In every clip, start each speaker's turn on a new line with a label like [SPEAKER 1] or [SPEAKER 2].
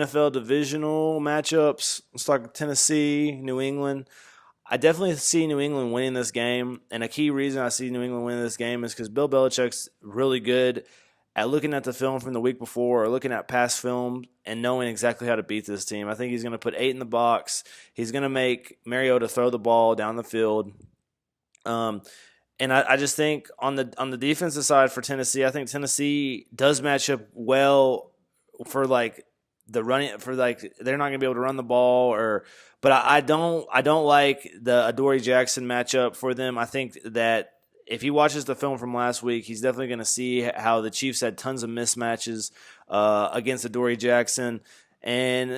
[SPEAKER 1] NFL divisional matchups, let's talk Tennessee, New England. I definitely see New England winning this game, and a key reason I see New England winning this game is because Bill Belichick's really good at looking at the film from the week before or looking at past film and knowing exactly how to beat this team. I think he's going to put 8 in the box. He's going to make Mariota throw the ball down the field. And I just think on the defensive side for Tennessee, I think Tennessee does match up well for like the running for like they're not going to be able to run the ball but I don't like the Adoree Jackson matchup for them. I think that if he watches the film from last week, he's definitely going to see how the Chiefs had tons of mismatches against Adoree Jackson. And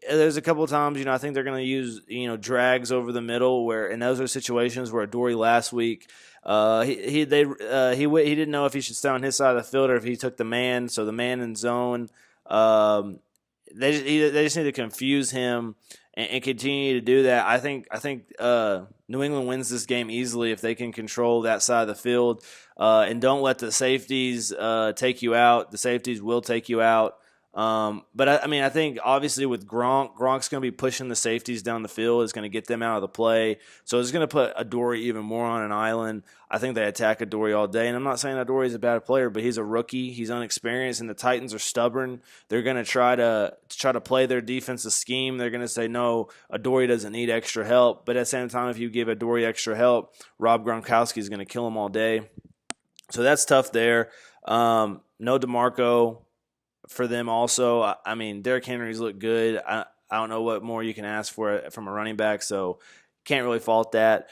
[SPEAKER 1] there's a couple of times, I think they're going to use, drags over the middle and those are situations where Adoree last week, he didn't know if he should stay on his side of the field or if he took the man. So the man in zone, they just need to confuse him and continue to do that. I think New England wins this game easily if they can control that side of the field and don't let the safeties take you out. The safeties will take you out. But I think obviously with Gronk's going to be pushing the safeties down the field. It's going to get them out of the play. So it's going to put Adoree even more on an island. I think they attack Adoree all day. And I'm not saying Adoree is a bad player, but he's a rookie. He's unexperienced, and the Titans are stubborn. They're going to try to play their defensive scheme. They're going to say, no, Adoree doesn't need extra help. But at the same time, if you give Adoree extra help, Rob Gronkowski is going to kill him all day. So that's tough there. No DeMarco for them also. I mean, Derrick Henry's looked good. I don't know what more you can ask for it from a running back, so can't really fault that.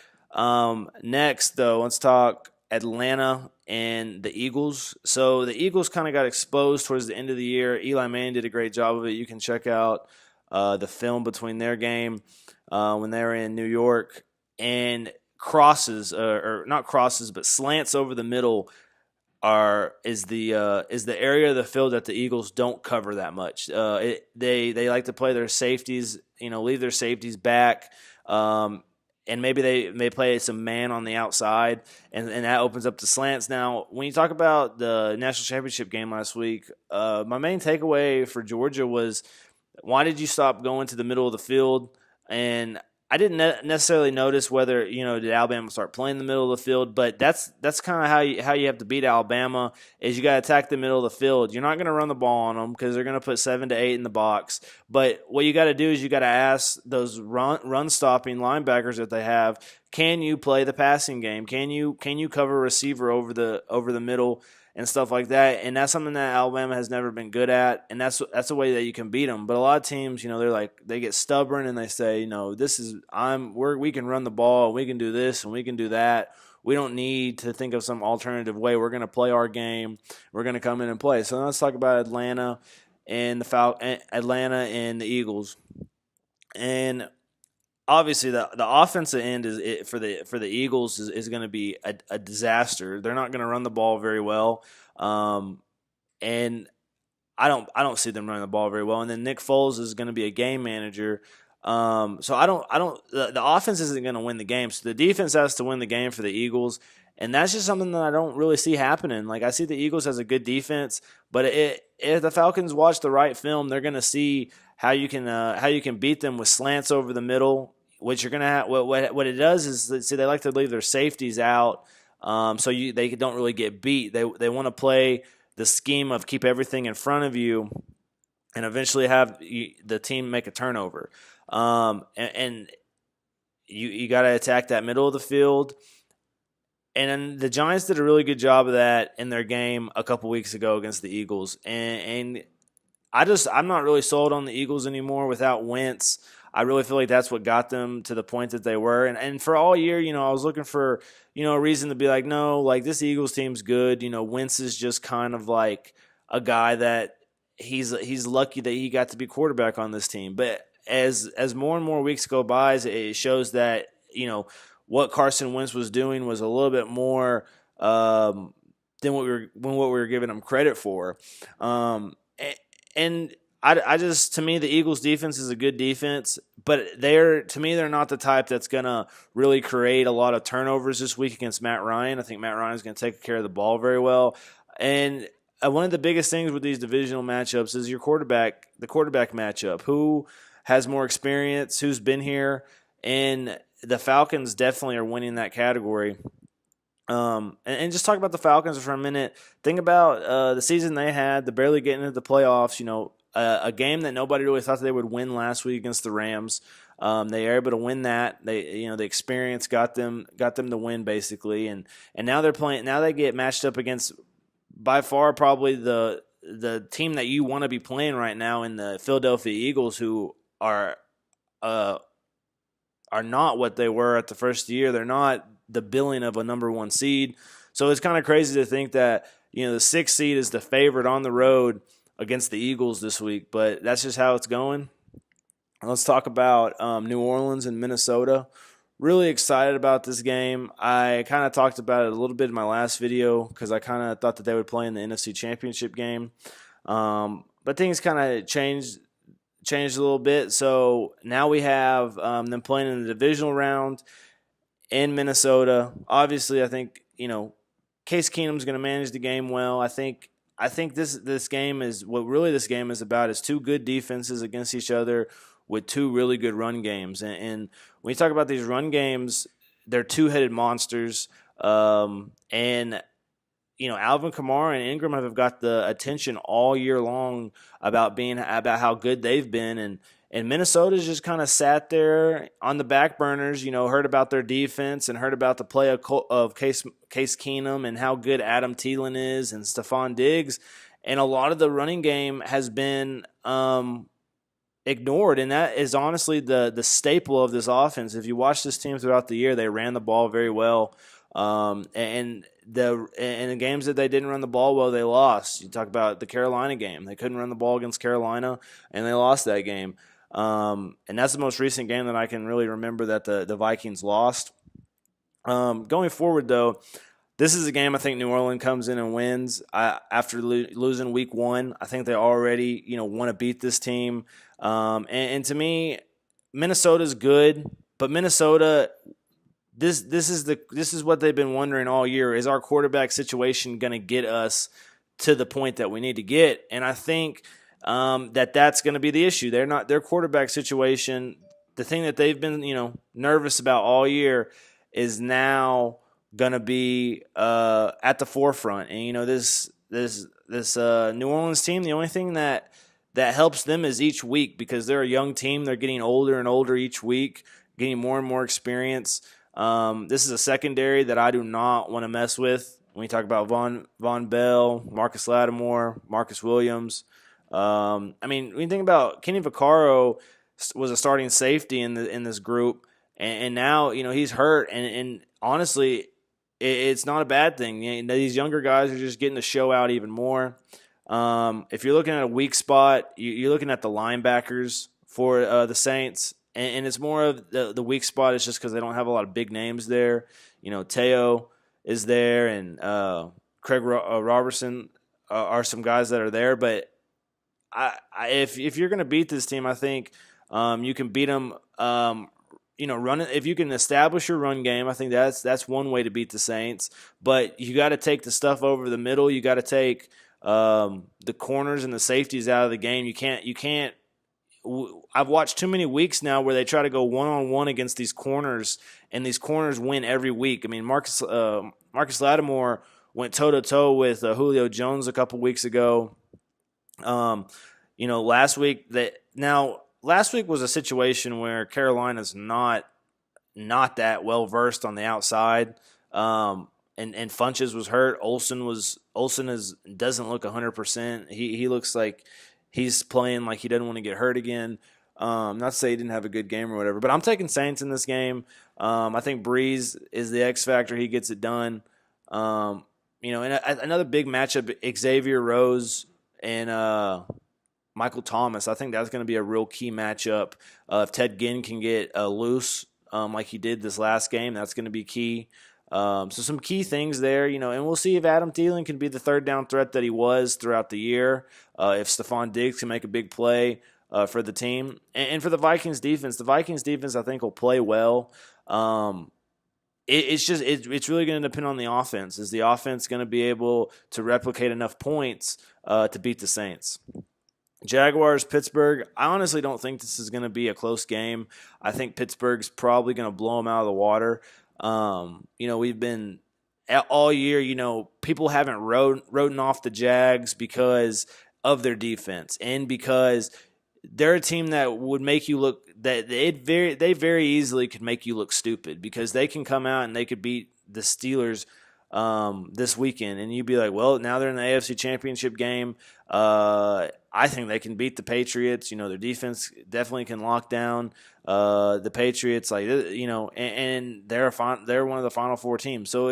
[SPEAKER 1] Next, though, let's talk Atlanta and the Eagles. So the Eagles kind of got exposed towards the end of the year. Eli Manning did a great job of it. You can check out the film between their game when they were in New York. And crosses, or not crosses, but slants over the middle is the area of the field that the Eagles don't cover that much. They like to play their safeties, leave their safeties back, and maybe they may play some man on the outside, and that opens up the slants. Now, when you talk about the national championship game last week, my main takeaway for Georgia was, why did you stop going to the middle of the field? And I didn't necessarily notice whether, did Alabama start playing the middle of the field, but that's kind of how you have to beat Alabama is you got to attack the middle of the field. You're not going to run the ball on them because they're going to put 7 to 8 in the box. But what you got to do is you got to ask those run stopping linebackers that they have, can you play the passing game? Can you cover a receiver over the middle and stuff like that? And that's something that Alabama has never been good at, and that's a way that you can beat them. But a lot of teams, they get stubborn and they say, we can run the ball, we can do this and we can do that. We don't need to think of some alternative way. We're going to play our game. We're going to come in and play. So let's talk about Atlanta and Atlanta and the Eagles. And obviously, the offensive end for the Eagles is going to be a disaster. They're not going to run the ball very well, and I don't see them running the ball very well. And then Nick Foles is going to be a game manager, so the offense isn't going to win the game. So the defense has to win the game for the Eagles, and that's just something that I don't really see happening. Like, I see the Eagles as a good defense, but if the Falcons watch the right film, they're going to see how you can beat them with slants over the middle. What you're gonna have, what it does is, see, they like to leave their safeties out, so they don't really get beat. They want to play the scheme of keep everything in front of you, and eventually have the team make a turnover. And you got to attack that middle of the field. And then the Giants did a really good job of that in their game a couple weeks ago against the Eagles. And I'm not really sold on the Eagles anymore without Wentz. I really feel like that's what got them to the point that they were. And for all year, I was looking for, a reason to be like, no, like, this Eagles team's good. Wentz is just kind of like a guy that he's lucky that he got to be quarterback on this team. But as more and more weeks go by, it shows that, what Carson Wentz was doing was a little bit more than what we were giving him credit for. And I just, to me, the Eagles defense is a good defense, but they're not the type that's going to really create a lot of turnovers this week against Matt Ryan. I think Matt Ryan is going to take care of the ball very well. And one of the biggest things with these divisional matchups is the quarterback matchup. Who has more experience? Who's been here? And the Falcons definitely are winning that category. And just talk about the Falcons for a minute. Think about the season they had, the barely getting into the playoffs. A game that nobody really thought they would win last week against the Rams. They are able to win that. The experience got them to win basically, and now they're playing. Now they get matched up against by far probably the team that you want to be playing right now in the Philadelphia Eagles, who are not what they were at the first year. They're not the billing of a number one seed. So it's kind of crazy to think that, the 6th seed is the favorite on the road against the Eagles this week, but that's just how it's going. Let's talk about New Orleans and Minnesota. Really excited about this game. I kind of talked about it a little bit in my last video because I kind of thought that they would play in the NFC Championship game. But things kind of changed a little bit. So now we have them playing in the divisional round in Minnesota. Obviously, I think, Case Keenum's going to manage the game well. I think this game is what really this game is about is two good defenses against each other with two really good run games. And when you talk about these run games, they're two-headed monsters. And Alvin Kamara and Ingram have got the attention all year long about how good they've been, and Minnesota's just kind of sat there on the back burners. Heard about their defense and heard about the play of Case Keenum and how good Adam Thielen is and Stephon Diggs, and a lot of the running game has been ignored, and that is honestly the staple of this offense. If you watch this team throughout the year, they ran the ball very well. And the games that they didn't run the ball well, they lost. You talk about the Carolina game; they couldn't run the ball against Carolina, and they lost that game. And that's the most recent game that I can really remember that the Vikings lost. Going forward, though, this is a game I think New Orleans comes in and wins. After losing week 1, I think they already want to beat this team. And to me, Minnesota's good, but Minnesota. This is what they've been wondering all year. Is our quarterback situation going to get us to the point that we need to get? And I think that's going to be the issue. Their quarterback situation. The thing that they've been nervous about all year is now going to be at the forefront. And this New Orleans team. The only thing that helps them is each week, because they're a young team. They're getting older and older each week, getting more and more experience. This is a secondary that I do not want to mess with. When we talk about Von Bell, Marcus Lattimore, Marcus Williams. When you think about Kenny Vaccaro was a starting safety in this group, and now he's hurt, and honestly, it's not a bad thing. These younger guys are just getting the show out even more. If you're looking at a weak spot, you're looking at the linebackers for the Saints. And it's more of the weak spot is just because they don't have a lot of big names there. Teo is there, and Craig Robertson are some guys that are there. But if you're going to beat this team, I think you can beat them. Running. If you can establish your run game, I think that's one way to beat the Saints. But you got to take the stuff over the middle. You got to take the corners and the safeties out of the game. You can't. I've watched too many weeks now where they try to go one-on-one against these corners, and these corners win every week. Marcus Lattimore went toe-to-toe with Julio Jones a couple weeks ago. Last week was a situation where Carolina's not that well-versed on the outside, and Funches was hurt. Olsen doesn't look 100%. He looks like he's playing like he doesn't want to get hurt again. Not to say he didn't have a good game or whatever, but I'm taking Saints in this game. I think Breeze is the X factor. He gets it done. And another big matchup, Xavier Rose and Michael Thomas. I think that's going to be a real key matchup. If Ted Ginn can get loose like he did this last game, that's going to be key. So some key things there, and we'll see if Adam Thielen can be the third down threat that he was throughout the year. If Stephon Diggs can make a big play for the team. And for the Vikings defense I think will play well. it's really going to depend on the offense. Is the offense going to be able to replicate enough points to beat the Saints? Jaguars, Pittsburgh. I honestly don't think this is going to be a close game. I think Pittsburgh's probably going to blow them out of the water. We've been all year. People haven't written off the Jags because of their defense and because they're a team that would make you look that they very easily could make you look stupid because they can come out and they could beat the Steelers this weekend, and you'd be like, well, now they're in the AFC Championship game. I think they can beat the Patriots. Their defense definitely can lock down the Patriots. And they're one of the Final Four teams. So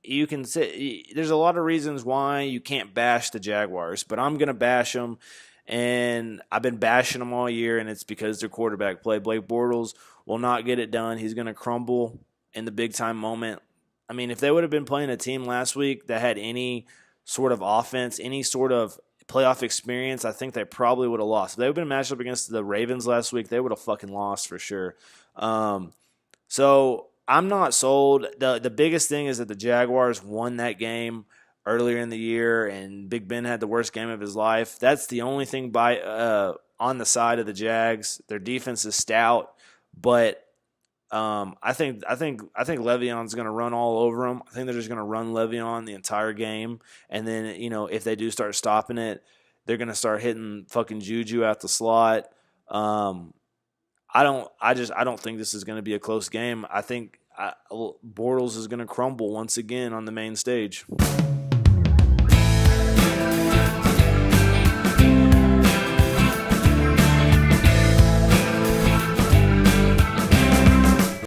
[SPEAKER 1] you can say there's a lot of reasons why you can't bash the Jaguars, but I'm gonna bash them. And I've been bashing them all year, and it's because their quarterback play. Blake Bortles will not get it done. He's going to crumble in the big-time moment. I mean, if they would have been playing a team last week that had any sort of offense, any sort of playoff experience, I think they probably would have lost. If they would have been matched up against the Ravens last week, they would have fucking lost for sure. So I'm not sold. The biggest thing is that the Jaguars won that game earlier in the year, and Big Ben had the worst game of his life. That's the only thing on the side of the Jags. Their defense is stout, but I think Le'Veon's going to run all over them. I think they're just going to run Le'Veon the entire game, and then if they do start stopping it, they're going to start hitting fucking Juju out the slot. I don't think this is going to be a close game. I think Bortles is going to crumble once again on the main stage.